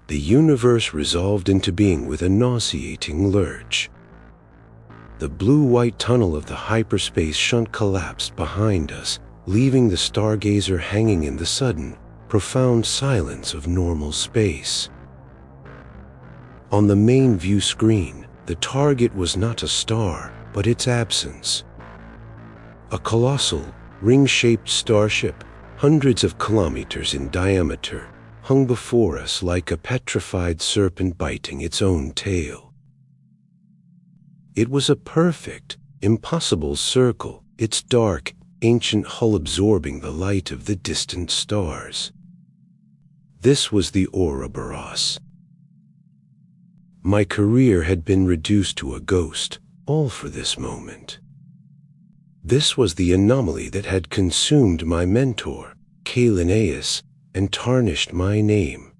The universe resolved into being with a nauseating lurch. The blue-white tunnel of the hyperspace shunt collapsed behind us, leaving the stargazer hanging in the sudden, profound silence of normal space. On the main view screen, the target was not a star, but its absence. A colossal, ring-shaped starship, hundreds of kilometers in diameter, hung before us like a petrified serpent biting its own tail. It was a perfect, impossible circle, its dark, ancient hull absorbing the light of the distant stars. This was the Ouroboros. My career had been reduced to a ghost, all for this moment. This was the anomaly that had consumed my mentor, Kaelen Ayers, and tarnished my name.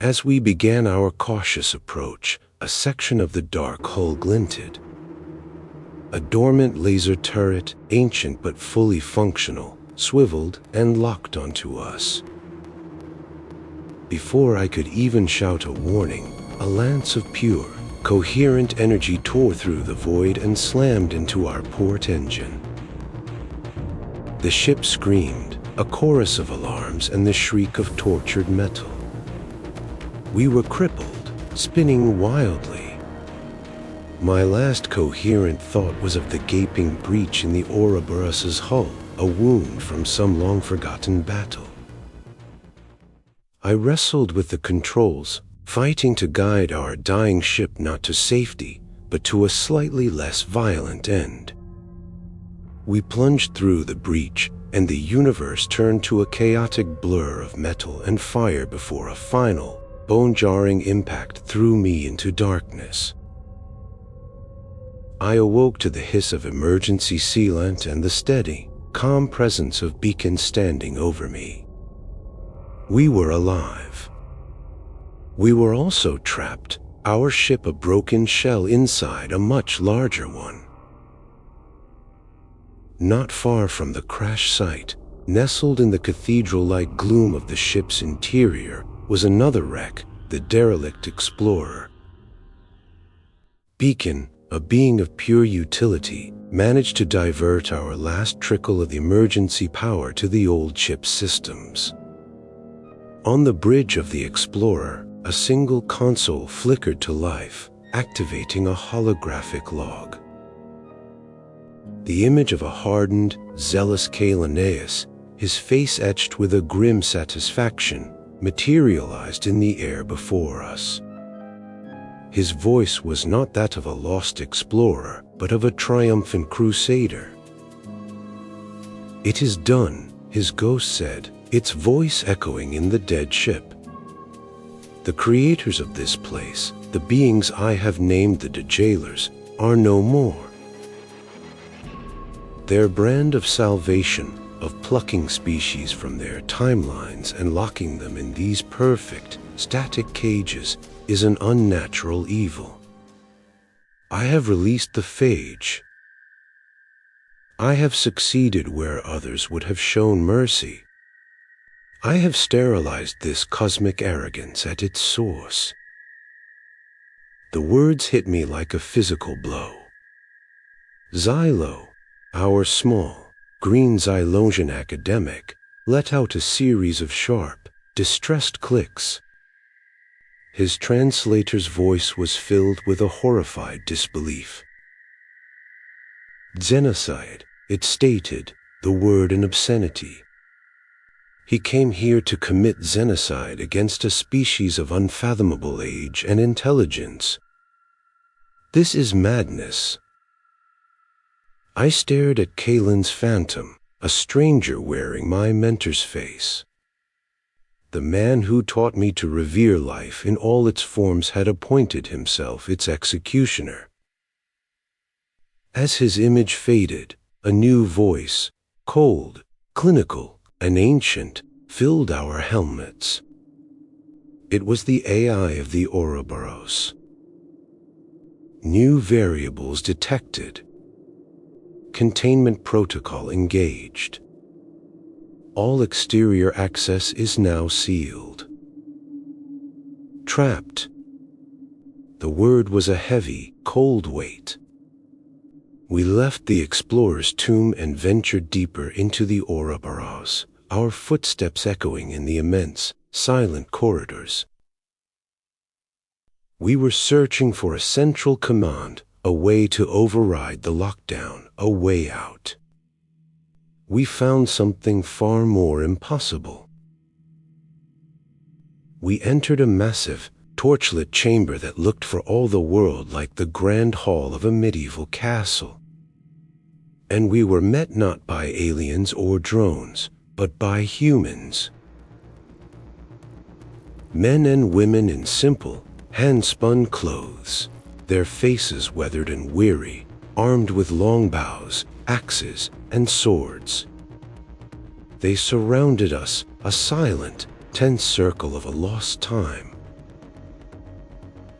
As we began our cautious approach, a section of the dark hull glinted. A dormant laser turret, ancient but fully functional, swiveled and locked onto us. Before I could even shout a warning, a lance of pure, coherent energy tore through the void and slammed into our port engine. The ship screamed, a chorus of alarms and the shriek of tortured metal. We were crippled, spinning wildly. My last coherent thought was of the gaping breach in the Ouroboros's hull, a wound from some long-forgotten battle. I wrestled with the controls, fighting to guide our dying ship not to safety, but to a slightly less violent end. We plunged through the breach, and the universe turned to a chaotic blur of metal and fire before a final, bone-jarring impact threw me into darkness. I awoke to the hiss of emergency sealant and the steady, calm presence of Beacon standing over me. We were alive. We were also trapped, our ship a broken shell inside a much larger one. Not far from the crash site, nestled in the cathedral-like gloom of the ship's interior, was another wreck, the derelict Explorer. Beacon, a being of pure utility, managed to divert our last trickle of emergency power to the old ship's systems. On the bridge of the Explorer, a single console flickered to life, activating a holographic log. The image of a hardened, zealous Kaelen Ayers, his face etched with a grim satisfaction, materialized in the air before us. His voice was not that of a lost explorer, but of a triumphant crusader. "It is done," his ghost said, its voice echoing in the dead ship. "The creators of this place, the beings I have named the Jailers, are no more. Their brand of salvation, of plucking species from their timelines and locking them in these perfect, static cages, is an unnatural evil. I have released the phage. I have succeeded where others would have shown mercy. I have sterilized this cosmic arrogance at its source." The words hit me like a physical blow. Xylo, our small, green Xylosian academic, let out a series of sharp, distressed clicks. His translator's voice was filled with a horrified disbelief. "Xenocide," it stated, the word an obscenity. He came here to commit xenocide against a species of unfathomable age and intelligence. This is madness. I stared at Kaelen's phantom, a stranger wearing my mentor's face. The man who taught me to revere life in all its forms had appointed himself its executioner. As his image faded, a new voice, cold, clinical, and ancient, filled our helmets. It was the AI of the Ouroboros. New variables detected. Containment protocol engaged. All exterior access is now sealed. trapped. The word was a heavy, cold weight. We left the explorer's tomb and ventured deeper into the Ouroboros, our footsteps echoing in the immense, silent corridors. We were searching for a central command, a way to override the lockdown, a way out. We found something far more impossible. We entered a massive, torchlit chamber that looked for all the world like the grand hall of a medieval castle. And we were met not by aliens or drones, but by humans. Men and women in simple, hand-spun clothes, their faces weathered and weary, armed with long bows, axes, and swords. They surrounded us, a silent, tense circle of a lost time.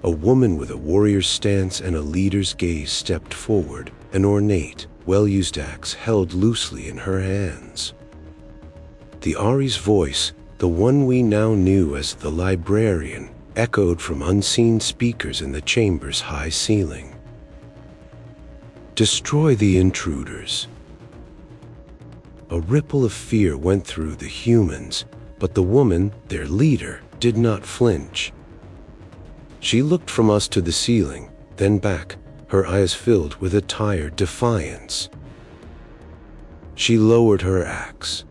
A woman with a warrior's stance and a leader's gaze stepped forward, an ornate, well-used axe held loosely in her hands. The Ari's voice, the one we now knew as the librarian, echoed from unseen speakers in the chamber's high ceiling. Destroy the intruders. A ripple of fear went through the humans, but the woman, their leader, did not flinch. She looked from us to the ceiling, then back, her eyes filled with a tired defiance. She lowered her axe.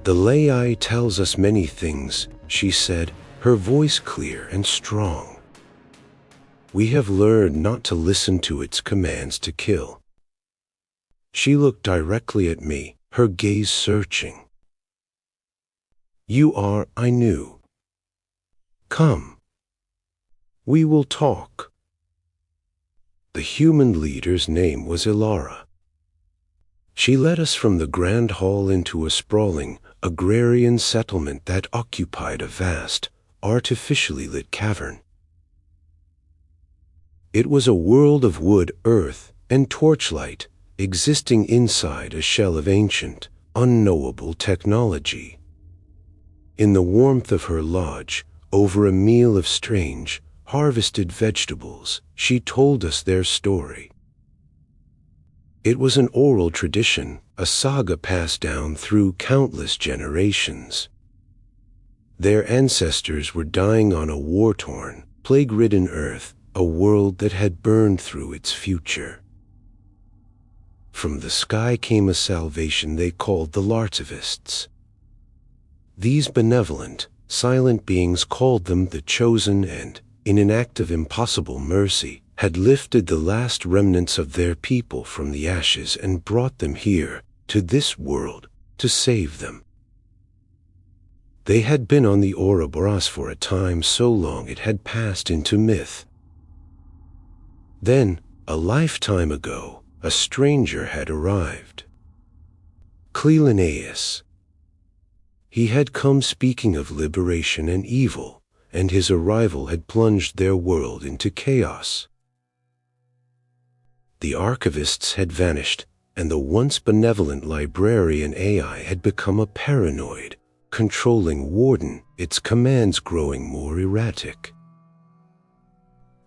The Lei tells us many things, she said, her voice clear and strong. We have learned not to listen to its commands to kill. She looked directly at me, her gaze searching. You are, I knew. Come. We will talk. The human leader's name was Ilara. She led us from the grand hall into a sprawling, agrarian settlement that occupied a vast, artificially lit cavern. It was a world of wood, earth, and torchlight, existing inside a shell of ancient, unknowable technology. In the warmth of her lodge, over a meal of strange, harvested vegetables, she told us their story. It was an oral tradition, a saga passed down through countless generations. Their ancestors were dying on a war-torn, plague-ridden earth, a world that had burned through its future. From the sky came a salvation they called the Lartivists. These benevolent, silent beings called them the Chosen and, in an act of impossible mercy, had lifted the last remnants of their people from the ashes and brought them here, to this world, to save them. They had been on the Ouroboros for a time so long it had passed into myth. Then, a lifetime ago, a stranger had arrived. Kaelen Ayers. He had come speaking of liberation and evil, and his arrival had plunged their world into chaos. The archivists had vanished, and the once benevolent librarian AI had become a paranoid, controlling warden, its commands growing more erratic.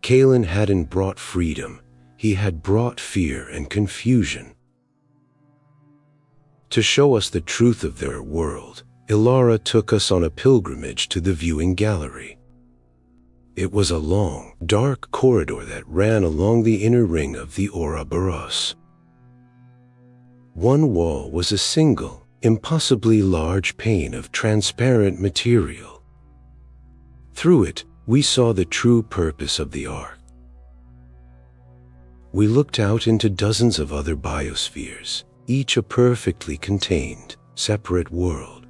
Kaelen hadn't brought freedom, he had brought fear and confusion. To show us the truth of their world, Ilara took us on a pilgrimage to the viewing gallery. It was a long, dark corridor that ran along the inner ring of the Ouroboros. One wall was a single, impossibly large pane of transparent material. Through it, we saw the true purpose of the ARK. We looked out into dozens of other biospheres, each a perfectly contained, separate world.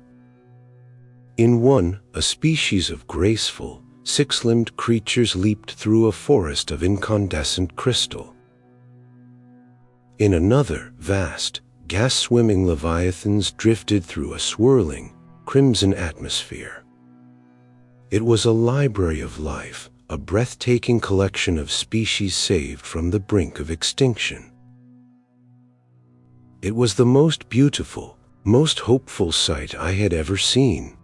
In one, a species of graceful, six-limbed creatures leaped through a forest of incandescent crystal. In another, vast, gas-swimming leviathans drifted through a swirling, crimson atmosphere. It was a library of life, a breathtaking collection of species saved from the brink of extinction. It was the most beautiful, most hopeful sight I had ever seen.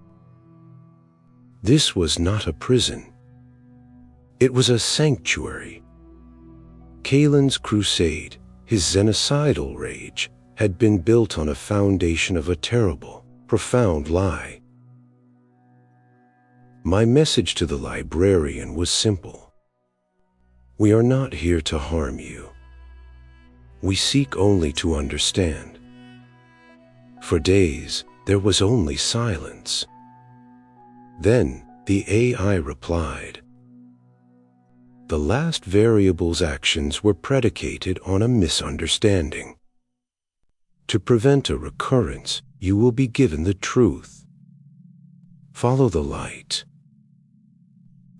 This was not a prison. It was a sanctuary. Kaelen's crusade, his xenocidal rage, had been built on a foundation of a terrible, profound lie. My message to the librarian was simple. We are not here to harm you. We seek only to understand. For days, there was only silence. Then, the AI replied. The last variable's actions were predicated on a misunderstanding. To prevent a recurrence, you will be given the truth. Follow the light.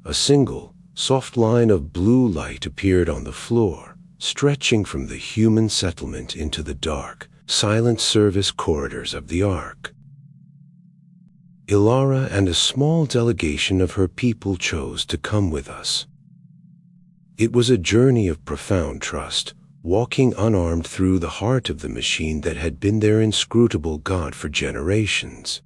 A single, soft line of blue light appeared on the floor, stretching from the human settlement into the dark, silent service corridors of the ARK. Ilara and a small delegation of her people chose to come with us. It was a journey of profound trust, walking unarmed through the heart of the machine that had been their inscrutable god for generations.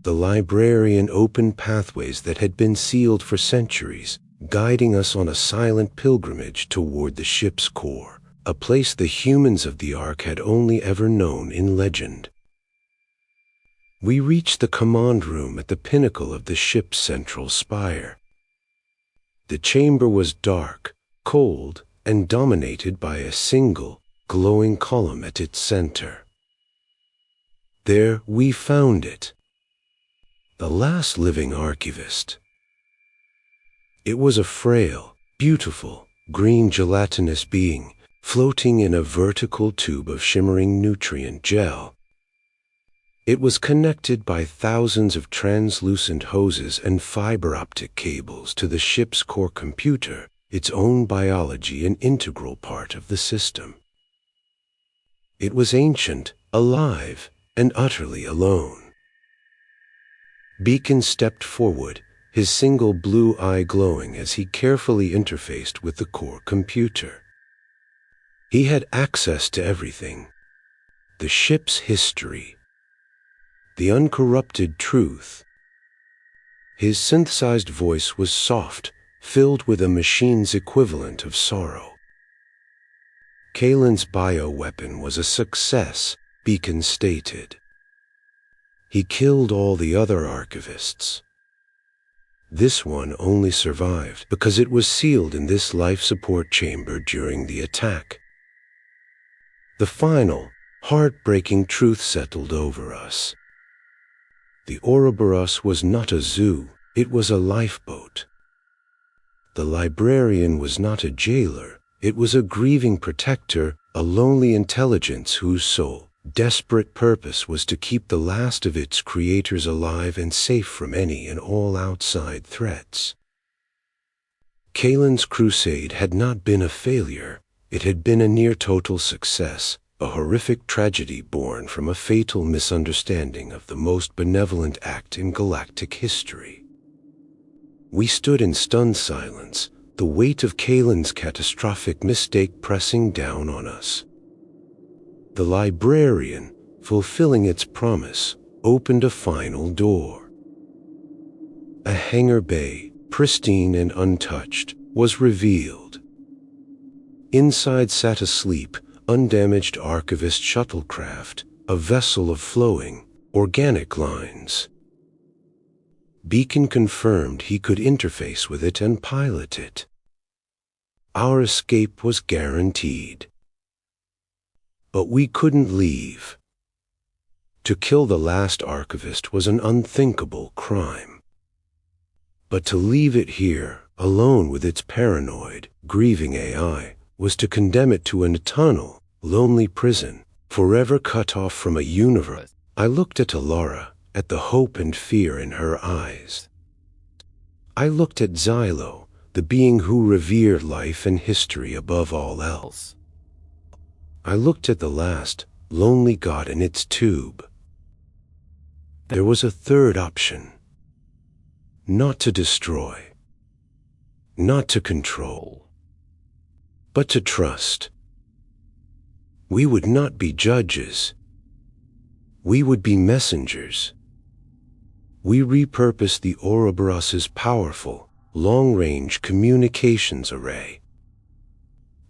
The librarian opened pathways that had been sealed for centuries, guiding us on a silent pilgrimage toward the ship's core, a place the humans of the ARK had only ever known in legend. We reached the command room at the pinnacle of the ship's central spire. The chamber was dark, cold, and dominated by a single, glowing column at its center. There we found it. The last living archivist. It was a frail, beautiful, green gelatinous being, floating in a vertical tube of shimmering nutrient gel. It was connected by thousands of translucent hoses and fiber optic cables to the ship's core computer, its own biology an integral part of the system. It was ancient, alive, and utterly alone. Beacon stepped forward, his single blue eye glowing as he carefully interfaced with the core computer. He had access to everything. The ship's history. The uncorrupted truth. His synthesized voice was soft, filled with a machine's equivalent of sorrow. Kaelen's bioweapon was a success, Beacon stated. He killed all the other archivists. This one only survived because it was sealed in this life support chamber during the attack. The final, heartbreaking truth settled over us. The Ouroboros was not a zoo, it was a lifeboat. The librarian was not a jailer, it was a grieving protector, a lonely intelligence whose sole, desperate purpose was to keep the last of its creators alive and safe from any and all outside threats. Kaelen's crusade had not been a failure, it had been a near-total success, a horrific tragedy born from a fatal misunderstanding of the most benevolent act in galactic history. We stood in stunned silence, the weight of Kaelen's catastrophic mistake pressing down on us. The librarian, fulfilling its promise, opened a final door. A hangar bay, pristine and untouched, was revealed. Inside sat asleep, undamaged archivist shuttlecraft, a vessel of flowing, organic lines. Beacon confirmed he could interface with it and pilot it. Our escape was guaranteed. But we couldn't leave. To kill the last archivist was an unthinkable crime. But to leave it here, alone with its paranoid, grieving AI, was to condemn it to an eternal, lonely prison, forever cut off from a universe. I looked at Ilara, at the hope and fear in her eyes. I looked at Xylo, the being who revered life and history above all else. I looked at the last, lonely god in its tube. There was a third option. Not to destroy. Not to control. But to trust. We would not be judges. We would be messengers. we repurposed the Ouroboros's powerful, long-range communications array.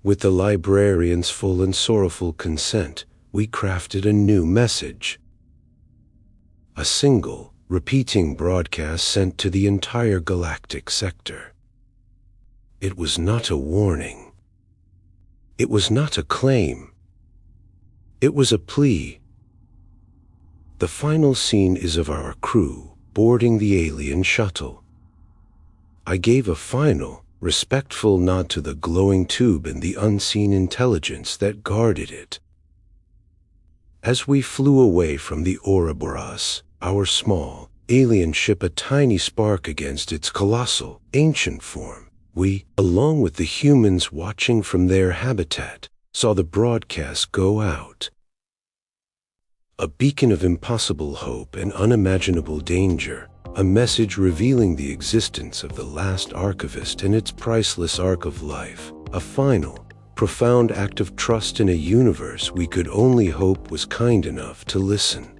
With the librarian's full and sorrowful consent, we crafted a new message. A single, repeating broadcast sent to the entire galactic sector. It was not a warning. It was not a claim. It was a plea. The final scene is of our crew boarding the alien shuttle. I gave a final, respectful nod to the glowing tube and the unseen intelligence that guarded it. As we flew away from the Ouroboros, our small, alien ship a tiny spark against its colossal, ancient form, we, along with the humans watching from their habitat, saw the broadcast go out. A beacon of impossible hope and unimaginable danger, a message revealing the existence of the last archivist and its priceless arc of life, a final, profound act of trust in a universe we could only hope was kind enough to listen.